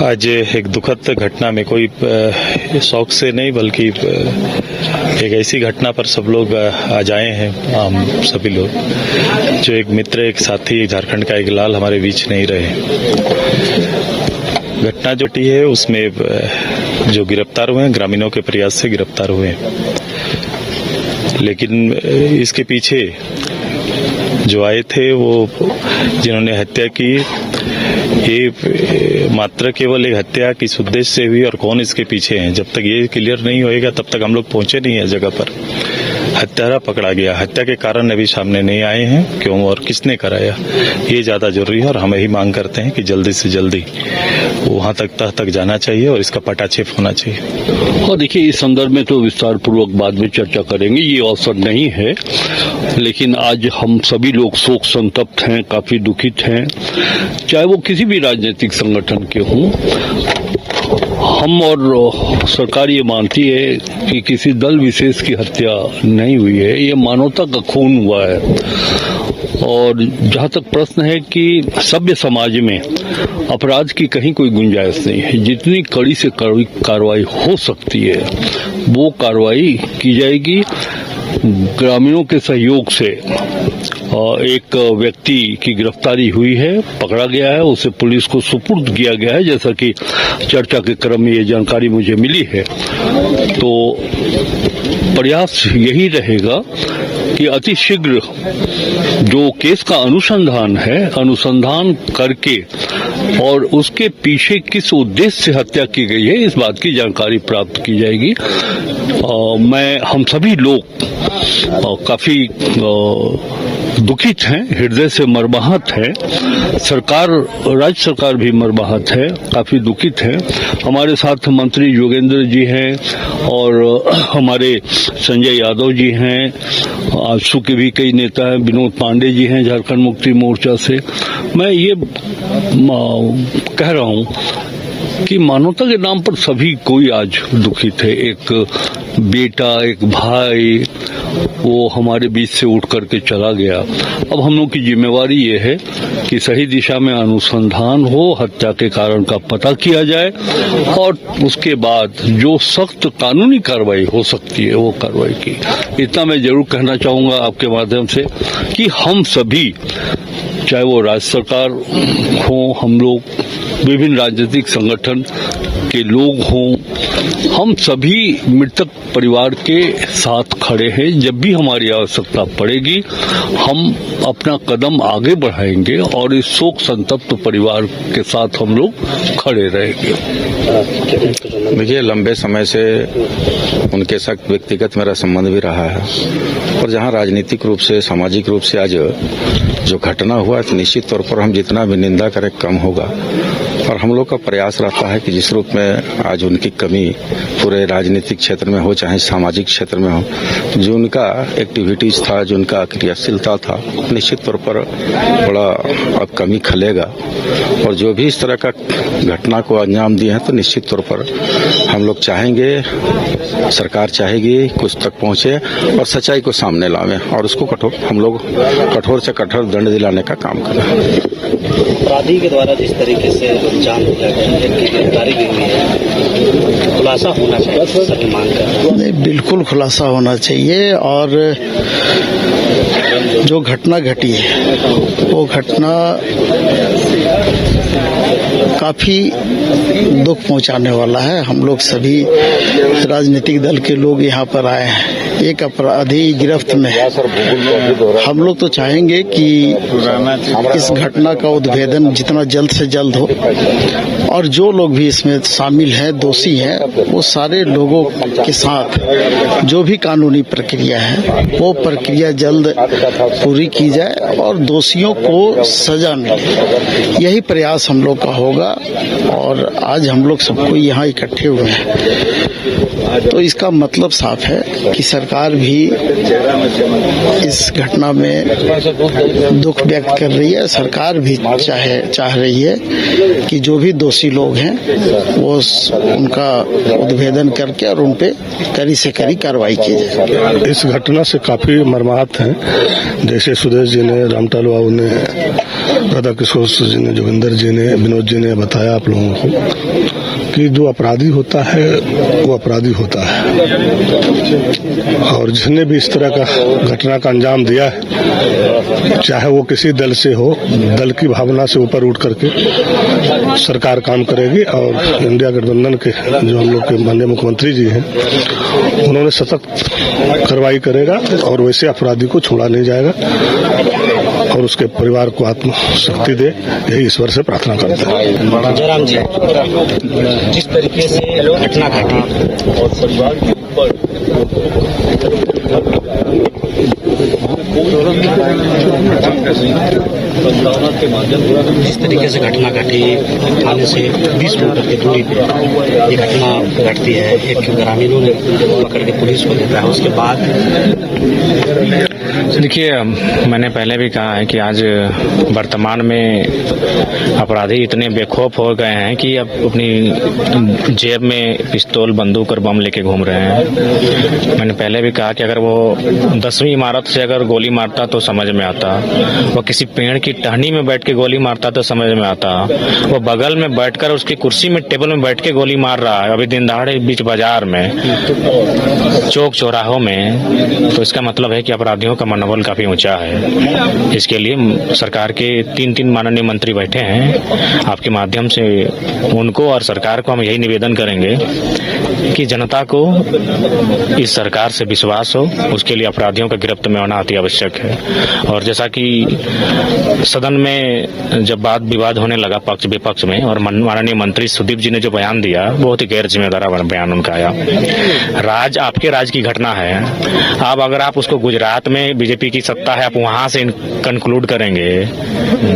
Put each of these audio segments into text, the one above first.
आज एक दुखद घटना में कोई शौक से नहीं बल्कि एक ऐसी घटना पर सब लोग आज आए हैं, हम सभी लोग, जो एक मित्र, एक साथी, झारखंड का एक लाल हमारे बीच नहीं रहे। घटना जो घटी है उसमें जो गिरफ्तार हुए हैं ग्रामीणों के प्रयास से गिरफ्तार हुए हैं, लेकिन इसके पीछे जो आए थे वो जिन्होंने हत्या की, ये मात्र केवल एक हत्या किस उद्देश्य से हुई और कौन इसके पीछे है, जब तक ये क्लियर नहीं होएगा तब तक हम लोग पहुंचे नहीं है जगह पर। हत्यारा पकड़ा गया, हत्या के कारण अभी सामने नहीं आए हैं, क्यों और किसने कराया, ये ज्यादा जरूरी है और हम यही मांग करते हैं कि जल्दी से जल्दी वहां तक जाना चाहिए और इसका पटाक्षेप होना चाहिए। और देखिए, इस संदर्भ में तो विस्तार पूर्वक बाद में चर्चा करेंगे, ये अवसर नहीं है, लेकिन आज हम सभी लोग शोक संतप्त हैं, काफी दुखित हैं, चाहे वो किसी भी राजनीतिक संगठन के हों। हम और सरकार ये मानती है कि किसी दल विशेष की हत्या नहीं हुई है, ये मानवता का खून हुआ है। और जहाँ तक प्रश्न है कि सभ्य समाज में अपराध की कहीं कोई गुंजाइश नहीं है, जितनी कड़ी से कड़ी कार्रवाई हो सकती है वो कार्रवाई की जाएगी। ग्रामीणों के सहयोग से एक व्यक्ति की गिरफ्तारी हुई है, पकड़ा गया है, उसे पुलिस को सुपुर्द किया गया है, जैसा कि चर्चा के क्रम में ये जानकारी मुझे मिली है। तो प्रयास यही रहेगा कि अति शीघ्र जो केस का अनुसंधान है, अनुसंधान करके और उसके पीछे किस उद्देश्य से हत्या की गई है इस बात की जानकारी प्राप्त की जाएगी। हम सभी लोग काफी दुखित हैं, हृदय से मर्माहत है, राज्य सरकार भी मर्माहत है, काफी दुखित है। हमारे साथ मंत्री योगेंद्र जी हैं और हमारे संजय यादव जी हैं, आजसू के भी कई नेता हैं, विनोद पांडे जी हैं झारखंड मुक्ति मोर्चा से। मैं ये कह रहा हूं कि मानवता के नाम पर सभी कोई आज दुखित है। एक बेटा, एक भाई, वो हमारे बीच से उठ करके चला गया। अब हम लोग की जिम्मेवारी ये है कि सही दिशा में अनुसंधान हो, हत्या के कारण का पता किया जाए और उसके बाद जो सख्त कानूनी कार्रवाई हो सकती है वो कार्रवाई की। इतना मैं जरूर कहना चाहूंगा आपके माध्यम से कि हम सभी, चाहे वो राज्य सरकार हो, हम लोग विभिन्न राजनीतिक संगठन के लोग हों, हम सभी मृतक परिवार के साथ खड़े हैं। जब भी हमारी आवश्यकता पड़ेगी हम अपना कदम आगे बढ़ाएंगे और इस शोक संतप्त परिवार के साथ हम लोग खड़े रहेंगे। देखिए, लंबे समय से उनके साथ व्यक्तिगत मेरा संबंध भी रहा है और जहां राजनीतिक रूप से, सामाजिक रूप से आज जो घटना हुआ तो निश्चित तौर पर हम जितना भी निंदा करें कम होगा। और हम लोग का प्रयास रहता है कि जिस रूप में आज उनकी कमी पूरे राजनीतिक क्षेत्र में हो चाहे सामाजिक क्षेत्र में हो, जो उनका एक्टिविटीज था, जो उनका क्रियाशीलता था, निश्चित तौर पर बड़ा अब कमी खलेगा। और जो भी इस तरह का घटना को अंजाम दिए हैं तो निश्चित तौर पर हम लोग चाहेंगे, सरकार चाहेगी कुछ तक पहुंचे और सच्चाई को सामने लावे और उसको हम लोग कठोर से कठोर दंड दिलाने का काम करें। अपराधी के द्वारा जिस तरीके से अंजाम दिया गया है, गिरफ्तारी भी हुई है, खुलासा होना चाहिए, सभी मांग कर। नहीं, बिल्कुल खुलासा होना चाहिए। और जो घटना घटी है वो घटना काफी दुख पहुंचाने वाला है। हम लोग सभी राजनीतिक दल के लोग यहाँ पर आए हैं एक अपराधी गिरफ्त में। हम लोग तो चाहेंगे कि इस घटना का उद्भेदन जितना जल्द से जल्द हो और जो लोग भी इसमें शामिल हैं, दोषी हैं, वो सारे लोगों के साथ जो भी कानूनी प्रक्रिया है वो प्रक्रिया जल्द पूरी की जाए और दोषियों को सजा मिले। यही प्रयास हम लोग का होगा। और आज हम लोग सबको यहाँ इकट्ठे हुए हैं तो इसका मतलब साफ है कि सरकार भी इस घटना में दुख व्यक्त कर रही है। सरकार भी चाह रही है कि जो भी दोषी दोषी लोग हैं वो उनका उद्भेदन करके और उन पे कड़ी से कड़ी कार्रवाई की जाए। इस घटना से काफी मर्माहत हैं। जैसे सुदेश जी ने, रामटाल बाबू ने, राधा किशोर जी ने, जोगिंदर जी ने, विनोद जी ने बताया आप लोगों को कि जो अपराधी होता है वो अपराधी होता है, और जिसने भी इस तरह का घटना का अंजाम दिया है, चाहे वो किसी दल से हो, दल की भावना से ऊपर उठ करके सरकार काम करेगी। और इंडिया गठबंधन के जो हम लोग के माननीय मुख्यमंत्री जी हैं, उन्होंने सतत कार्रवाई करेगा और वैसे अपराधी को छोड़ा नहीं जाएगा, और उसके परिवार को आत्मशक्ति दे, यही ईश्वर से प्रार्थना करते हैं। जयराम जी, जिस तरीके से घटना घटी और परिवार के ऊपर जिस तरीके से घटना घटी, थाने से 20 मीटर की दूरी पे ये घटना घटती है, एक ग्रामीणों ने पकड़ के पुलिस को देता है, उसके बाद देखिए, मैंने पहले भी कहा है कि आज वर्तमान में अपराधी इतने बेखौफ हो गए हैं कि अब अपनी जेब में पिस्तौल, बंदूक और बम लेके घूम रहे हैं। मैंने पहले भी कहा कि अगर वो 10वीं इमारत से अगर गोली मारता तो समझ में आता, वो किसी पेड़ की टहनी में बैठ के गोली मारता तो समझ में आता, वो बगल में बैठकर उसकी कुर्सी में, टेबल में बैठ के गोली मार रहा है अभी दिन दहाड़े बीच बाजार में, चौक चौराहों में, तो इसका मतलब है कि अपराधियों का मनोबल काफी ऊंचा है। इसके लिए सरकार के 3 माननीय मंत्री बैठे हैं। आपके माध्यम से उनको और सरकार को हम यही निवेदन करेंगे कि जनता को इस सरकार से विश्वास हो, उसके लिए अपराधियों का गिरफ्त में होना अति आवश्यक है। और जैसा कि सदन में जब बात विवाद होने लगा पक्ष विपक्ष में, और माननीय मंत्री सुदीप जी ने जो बयान दिया, बहुत ही गैर जिम्मेदार बयान उनका आया। आपके राज्य की घटना है, अब अगर आप उसको गुजरात में बीजेपी की सत्ता है, आप वहां से कंक्लूड करेंगे,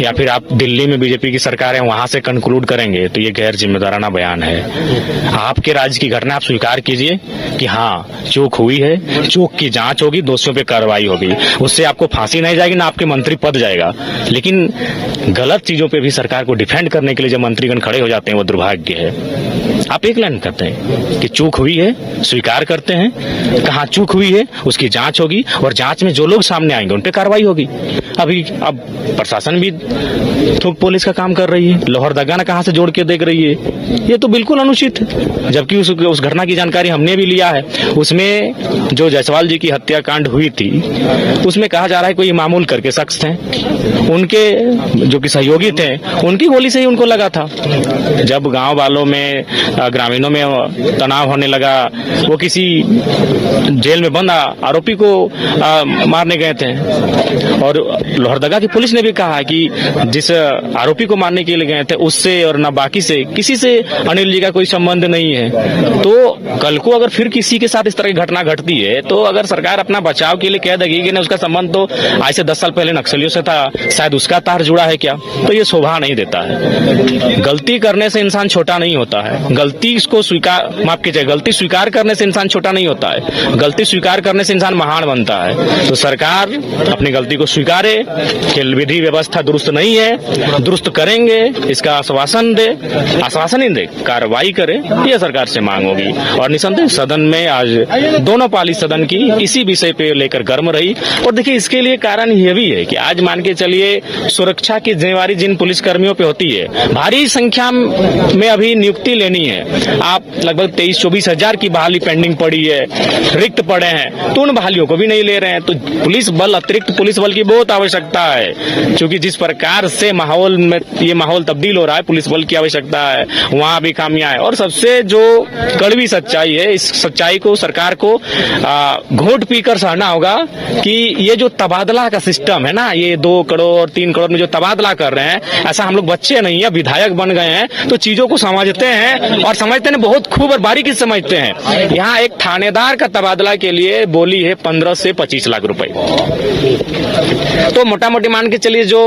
या फिर आप दिल्ली में बीजेपी की सरकार है वहां से कंक्लूड करेंगे, तो ये गैर जिम्मेदाराना बयान है। आपके राज्य की घटना आप स्वीकार कीजिए कि हाँ चूक हुई है, चूक की जांच होगी, दोषियों पे कार्रवाई होगी, उससे आपको फांसी नहीं जाएगी ना आपके मंत्री पद जाएगा। लेकिन गलत चीजों पे भी सरकार को डिफेंड करने के लिए जब मंत्रीगण खड़े हो जाते हैं, वो दुर्भाग्य है। आप एक लाइन कहते हैं कि चूक हुई है, स्वीकार करते हैं, कहाँ चूक हुई है उसकी जांच होगी, और जांच में जो लोग सामने आएंगे उन पे कार्रवाई होगी। अब प्रशासन भी थोक पुलिस का काम कर रही है, लोहरदगा ने कहां से जोड़ के देख रही है, ये तो बिल्कुल अनुचित है। जबकि उस घटना की जानकारी हमने भी लिया है। उसमें जो जायसवाल जी की हत्याकांड हुई थी, उसमें कहा जा रहा है कोई मामूल करके शख्स थे, उनके जो कि सहयोगी थे, उनकी गोली से ही उनको लगा था। जब गांव वालों में, ग्रामीणों में तनाव होने लगा, वो किसी जेल में बंद आरोपी को मारने गए थे, और लोहरदगा की पुलिस ने भी कहा कि जिस आरोपी को मारने के लिए गए थे उससे और न बाकी से किसी से अनिल जी का कोई संबंध नहीं है। तो कल को अगर फिर किसी के साथ इस तरह की घटना घटती है, तो अगर सरकार अपना बचाव के लिए कह देगी कि उसका संबंध तो आज से 10 साल पहले नक्सलियों से था, शायद उसका तार जुड़ा है क्या, तो ये शोभा नहीं देता है। गलती करने से इंसान छोटा नहीं होता है, गलती स्वीकार करने से इंसान छोटा नहीं होता है, गलती स्वीकार करने से इंसान महान बनता है। तो सरकार अपनी गलती को स्वीकारे कि विधि व्यवस्था दुरुस्त नहीं है, दुरुस्त करेंगे इसका आश्वासन ही दे, कार्रवाई करे, यह सरकार से मांग होगी। और निसंदेह सदन में आज दोनों पाली सदन की इसी विषय पे लेकर गर्म रही। और देखिए, इसके लिए कारण यह भी है कि आज मान के चलिए सुरक्षा की जिम्मेवारी जिन पुलिसकर्मियों पे होती है, भारी संख्या में अभी नियुक्ति लेनी है। आप लगभग 23-24 हजार की बहाली पेंडिंग पड़ी है, रिक्त पड़े हैं, तो उन बहालियों को भी नहीं ले रहे हैं। तो पुलिस बल, अतिरिक्त पुलिस बल की बहुत आवश्यकता है, क्योंकि जिस प्रकार से माहौल में ये माहौल तब्दील हो रहा है, पुलिस बल की आवश्यकता है, वहां भी खामियां है। और सबसे जो कड़वी सच्चाई है, इस सच्चाई को सरकार को घोट पीकर सहना होगा कि ये जो तबादला का सिस्टम है ना, ये 2 करोड़ 3 करोड़ में जो तबादला कर रहे हैं, ऐसा हम लोग बच्चे नहीं है, विधायक बन गए हैं तो चीजों को समझते हैं और समझते हैं बहुत खूब और बारीकी समझते हैं। यहाँ एक थानेदार का तबादला के लिए बोली है 15 से 25 लाख रुपए। तो मोटा मोटी मान के चलिए जो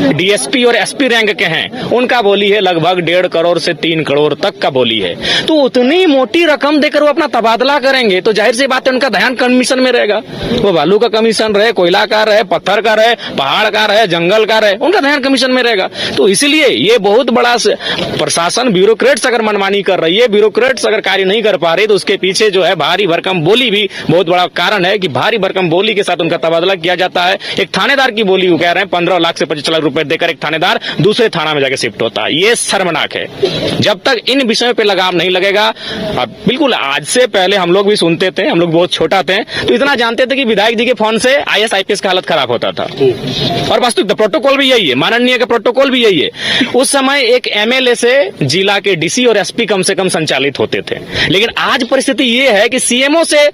डीएसपी और एसपी रैंक के हैं उनका बोली है लगभग 1.5 करोड़ से 3 करोड़ तक का बोली है। तो उतनी मोटी रकम देकर वो अपना तबादला करेंगे तो जाहिर सी बात है उनका ध्यान कमीशन में रहेगा। वो बालू का कमीशन रहे, कोयला का रहे, पत्थर का रहे, पहाड़ का रहे, जंगल का रहे, उनका ध्यान कमीशन में रहेगा। तो इसलिए ये बहुत बड़ा प्रशासन ब्यूरोक्रेट्स अगर मनमानी कर रही है, ब्यूरोक्रेट्स अगर कार्य नहीं कर पा रहे तो उसके पीछे जो है भारी भरकम बोली भी बहुत बड़ा कारण है कि भारी भरकम बोली के साथ उनका तबादला किया जाता है। एक थानेदार की बोली वो कह रहे हैं 15 लाख से 25 लाख रुपए देकर एक थानेदार दूसरे थाना में जाकर शिफ्ट होता है। ये शर्मनाक है। जब तक इन विषयों पे लगाम नहीं लगेगा, अब बिल्कुल आज से पहले हम लोग भी सुनते थे, हम लोग बहुत छोटा थे तो इतना जानते थे कि विधायक जी के फोन से IAS IPS का हालत खराब होता था और वास्तविक प्रोटोकॉल भी यही है, माननीय का प्रोटोकॉल भी यही है। उस समय एक MLA से जिला के DC और SP कम से कम संचालित होते थे, लेकिन आज परिस्थिति ये है कि CMO से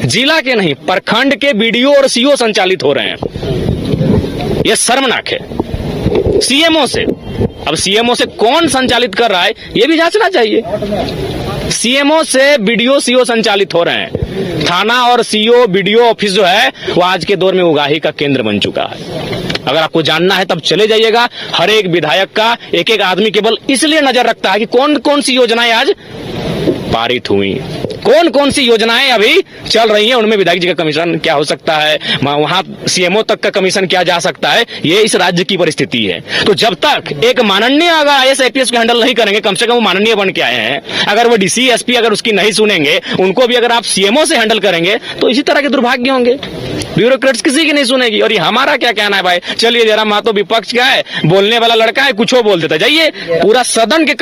जिला के नहीं प्रखंड के BDO और CO संचालित हो रहे हैं। यह शर्मनाक है। CMO से, अब CMO से कौन संचालित कर रहा है ये भी जांचना चाहिए। CMO से BDO CO संचालित हो रहे हैं। थाना और CO BDO ऑफिस जो है वो आज के दौर में उगाही का केंद्र बन चुका है। अगर आपको जानना है तब चले जाइएगा। हर एक विधायक का एक एक आदमी केवल इसलिए नजर रखता है कि कौन कौन सी योजनाएं आज पारित हुई, कौन कौन सी योजनाएं अभी चल रही हैं, उनमें विधायक जी का कमीशन क्या हो सकता है, वहां CMO तक का कमीशन क्या जा सकता है। ये इस राज्य की परिस्थिति है। तो जब तक एक माननीय अगर IAS IPS को हैंडल नहीं करेंगे, कम से कम वो माननीय बन के आए हैं, अगर वो DC SP अगर उसकी नहीं सुनेंगे, उनको भी अगर आप CMO से हैंडल करेंगे तो इसी तरह के दुर्भाग्य होंगे। ब्यूरोक्रेट्स किसी की नहीं सुनेगी। और ये हमारा क्या कहना है भाई, चलिए जरा महतो विपक्ष का है, बोलने वाला लड़का है, कुछ बोल देता, जाइए पूरा सदन के